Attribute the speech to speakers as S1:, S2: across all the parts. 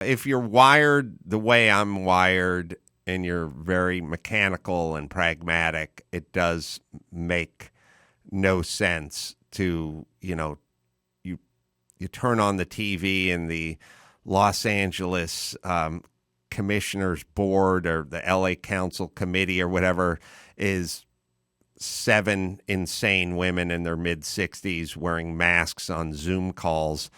S1: If you're wired the way I'm wired and you're very mechanical and pragmatic, it does make no sense to, you turn on the TV and the Los Angeles Commissioners Board or the LA Council Committee or whatever is 7 insane women in their mid-60s wearing masks on Zoom calls,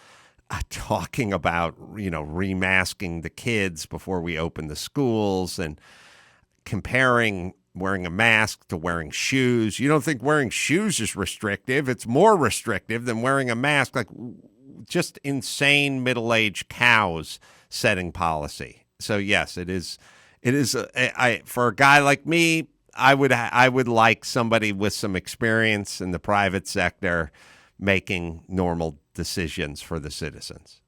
S1: talking about, remasking the kids before we open the schools and comparing wearing a mask to wearing shoes. You don't think wearing shoes is restrictive? It's more restrictive than wearing a mask. Like, just insane middle-aged cows setting policy. So yes, it is. For a guy like me, I would like somebody with some experience in the private sector making normal decisions for the citizens.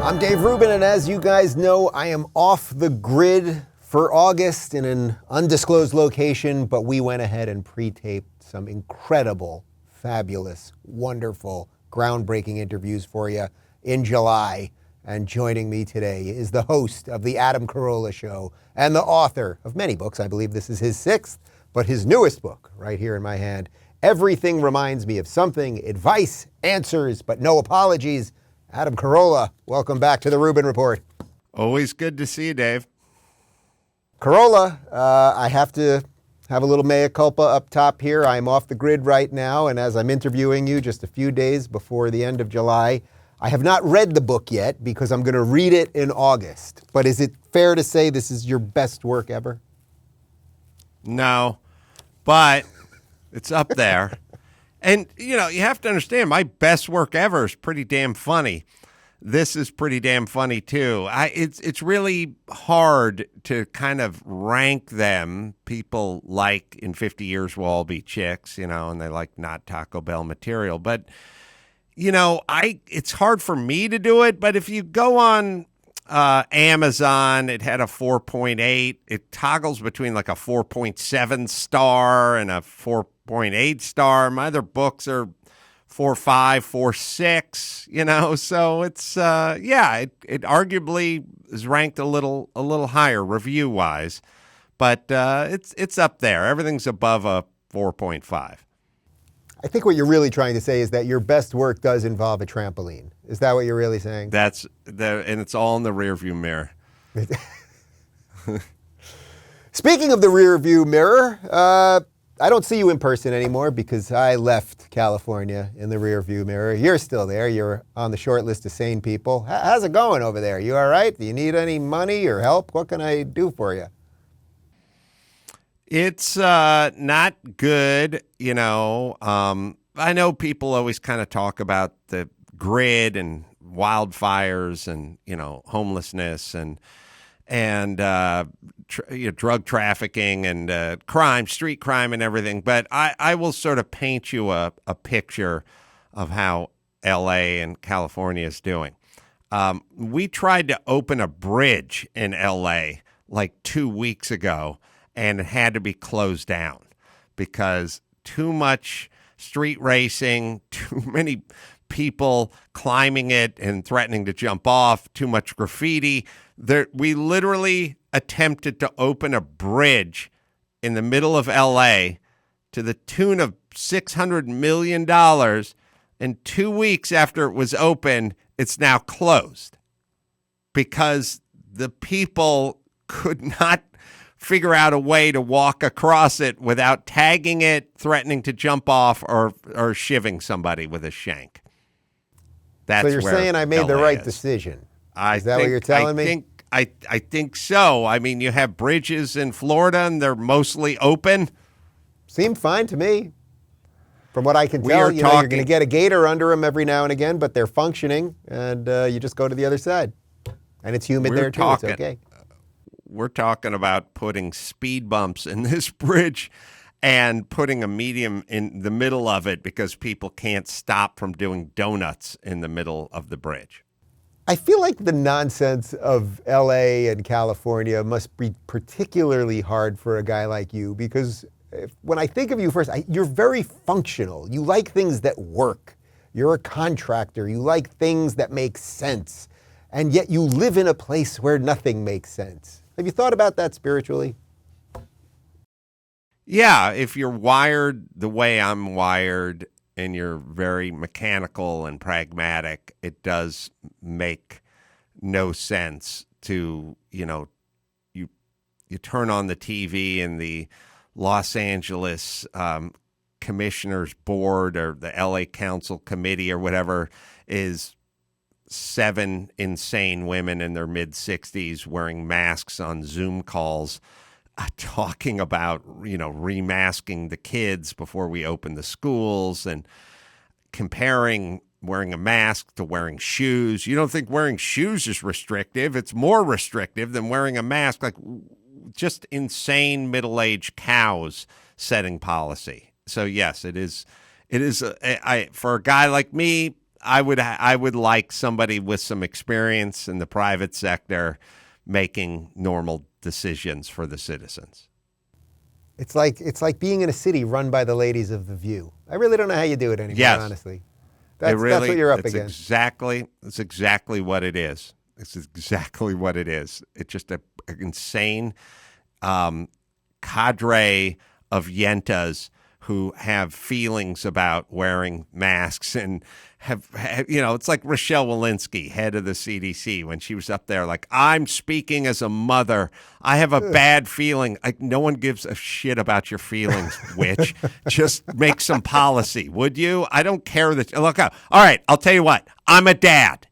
S2: I'm Dave Rubin, and as you guys know, I am off the grid for August in an undisclosed location, but we went ahead and pre-taped some incredible, fabulous, wonderful, groundbreaking interviews for you in July. And joining me today is the host of the Adam Carolla Show and the author of many books. I believe this is his 6th, but his newest book right here in my hand. Everything Reminds Me of Something, Advice, Answers, but No Apologies. Adam Carolla, welcome back to the Rubin Report.
S1: Always good to see you, Dave.
S2: Carolla, I have to have a little mea culpa up top here. I'm off the grid right now, and as I'm interviewing you just a few days before the end of July, I have not read the book yet because I'm going to read it in August. But is it fair to say this is your best work ever?
S1: No, but it's up there. And, you have to understand, my best work ever is pretty damn funny. This is pretty damn funny, too. It's really hard to kind of rank them. People like In 50 Years We'll All Be Chicks, and they like not Taco Bell material. But, it's hard for me to do it. But if you go on Amazon, it had a 4.8. It toggles between like a 4.7 star and a 4.8 star. My other books are 4.5, 4.6, so it's, it arguably is ranked a little higher review wise, but it's up there. Everything's above a 4.5.
S2: I think what you're really trying to say is that your best work does involve a trampoline. Is that what you're really saying?
S1: And it's all in the rearview mirror.
S2: Speaking of the rearview mirror, I don't see you in person anymore because I left California in the rearview mirror. You're still there. You're on the short list of sane people. How's it going over there? You all right? Do you need any money or help? What can I do for you?
S1: It's not good, I know people always kind of talk about the grid and wildfires and, homelessness and drug trafficking and crime, street crime and everything. But I will sort of paint you a picture of how L.A. and California is doing. We tried to open a bridge in L.A. like 2 weeks ago, and it had to be closed down because too much street racing, too many people climbing it and threatening to jump off, too much graffiti. We literally attempted to open a bridge in the middle of L.A. to the tune of $600 million. And 2 weeks after it was open, it's now closed because the people could not figure out a way to walk across it without tagging it, threatening to jump off, or shivving somebody with a shank. That's
S2: so you're
S1: where
S2: saying I made the
S1: LA
S2: right
S1: is.
S2: Decision. Is that what you're telling me?
S1: I think so. I mean, you have bridges in Florida, and they're mostly open.
S2: Seemed fine to me. From what I can tell, you're going to get a gator under them every now and again, but they're functioning, and you just go to the other side. And it's humid there, too. It's okay.
S1: We're talking about putting speed bumps in this bridge and putting a medium in the middle of it because people can't stop from doing donuts in the middle of the bridge.
S2: I feel like the nonsense of LA and California must be particularly hard for a guy like you because when I think of you first, you're very functional. You like things that work. You're a contractor. You like things that make sense. And yet you live in a place where nothing makes sense. Have you thought about that spiritually?
S1: Yeah, if you're wired the way I'm wired and you're very mechanical and pragmatic, it does make no sense to, you turn on the TV and the Los Angeles Commissioners Board or the LA Council Committee or whatever is 7 insane women in their mid-60s wearing masks on Zoom calls, talking about, remasking the kids before we open the schools and comparing wearing a mask to wearing shoes. You don't think wearing shoes is restrictive? It's more restrictive than wearing a mask. Like, just insane middle-aged cows setting policy. So yes, it is. For a guy like me, I would like somebody with some experience in the private sector making normal decisions for the citizens.
S2: It's like being in a city run by the ladies of The View. I really don't know how you do it anymore,
S1: yes.
S2: Honestly. That's what you're up against.
S1: It's exactly what it is. It's exactly what it is. It's just an insane cadre of yentas who have feelings about wearing masks and have it's like Rochelle Walensky, head of the CDC, when she was up there like, I'm speaking as a mother. I have a bad feeling. No one gives a shit about your feelings, witch. Just make some policy, would you? I don't care that. Look, all right, I'll tell you what. I'm a dad.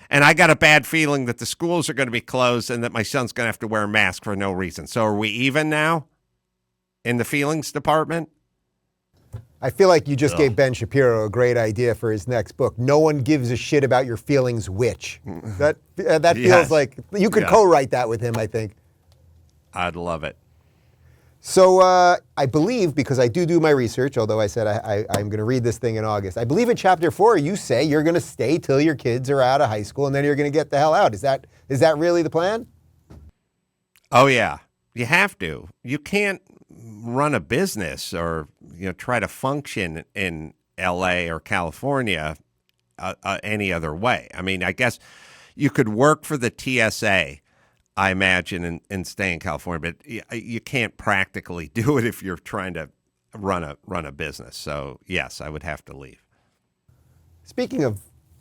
S1: And I got a bad feeling that the schools are going to be closed and that my son's going to have to wear a mask for no reason. So are we even now in the feelings department?
S2: I feel like you just gave Ben Shapiro a great idea for his next book. No one gives a shit about your feelings, witch. That feels like you could co-write that with him, I think.
S1: I'd love it.
S2: So I believe, because I do my research, although I said I'm going to read this thing in August, I believe in chapter 4 you say you're going to stay till your kids are out of high school and then you're going to get the hell out. Is that really the plan?
S1: Oh, yeah. You have to. You can't run a business or try to function in LA or California any other way. I mean, I guess you could work for the TSA, I imagine, and stay in California, but you can't practically do it if you're trying to run a business. So yes, I would have to leave.
S2: Speaking of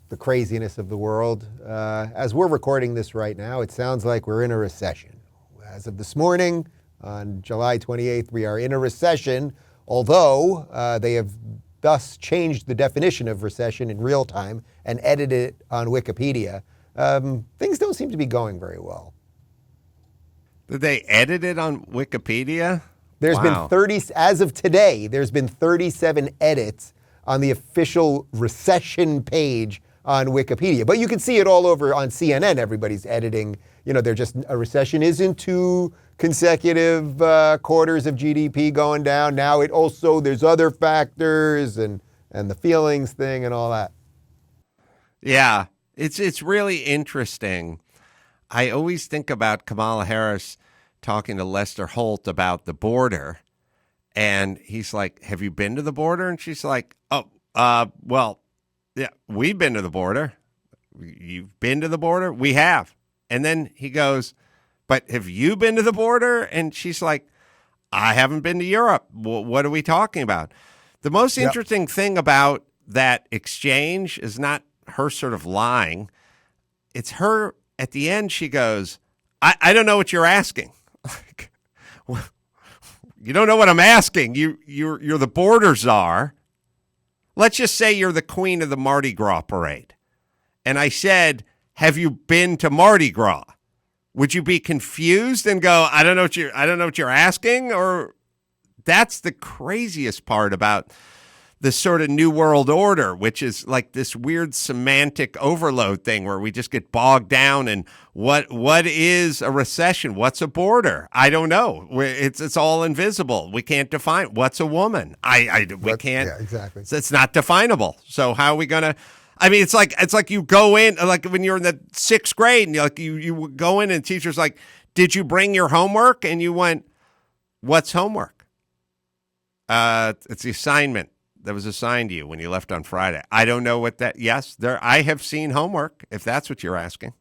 S2: the craziness of the world, as we're recording this right now, it sounds like we're in a recession. As of this morning, on July 28th, we are in a recession, although they have thus changed the definition of recession in real time and edited it on Wikipedia. Things don't seem to be going very well.
S1: Did they edit it on Wikipedia?
S2: There's been 30, as of today, there's been 37 edits on the official recession page on Wikipedia. But you can see it all over on CNN. Everybody's editing. They're just, a recession isn't 2 consecutive quarters of GDP going down. Now there's other factors and the feelings thing and all that.
S1: Yeah, it's really interesting. I always think about Kamala Harris talking to Lester Holt about the border. And he's like, have you been to the border? And she's like, well, yeah, we've been to the border. You've been to the border? We have. And then he goes, but have you been to the border? And she's like, I haven't been to Europe. What are we talking about? The most interesting thing about that exchange is not her sort of lying. It's her, at the end, she goes, I don't know what you're asking. Like, well, you don't know what I'm asking. You're the border czar. Let's just say you're the queen of the Mardi Gras parade. And I said, have you been to Mardi Gras? Would you be confused and go, I don't know what you're asking? Or that's the craziest part about this sort of new world order, which is like this weird semantic overload thing where we just get bogged down in what is a recession? What's a border? I don't know. It's all invisible. We can't define what's a woman. We can't.
S2: Yeah, exactly.
S1: It's not definable. So how are we going to? I mean, it's like you go in, like when you're in the 6th grade and you go in and the teacher's like, did you bring your homework? And you went, what's homework? It's the assignment that was assigned to you when you left on Friday. I don't know what that. Yes, I have seen homework. If that's what you're asking,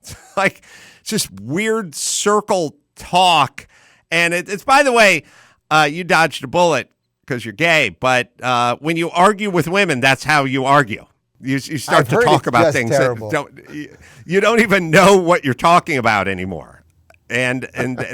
S1: it's like it's just weird circle talk, and it's by the way, you dodged a bullet because you're gay. But when you argue with women, that's how you argue. You start to talk about things that you don't even know what you're talking about anymore. And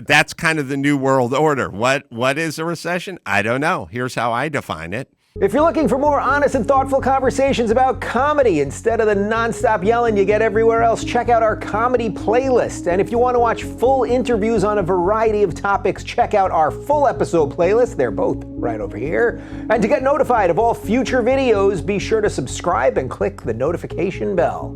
S1: that's kind of the new world order. What is a recession? I don't know. Here's how I define it.
S2: If you're looking for more honest and thoughtful conversations about comedy instead of the nonstop yelling you get everywhere else, check out our comedy playlist. And if you want to watch full interviews on a variety of topics, check out our full episode playlist. They're both right over here. And to get notified of all future videos, be sure to subscribe and click the notification bell.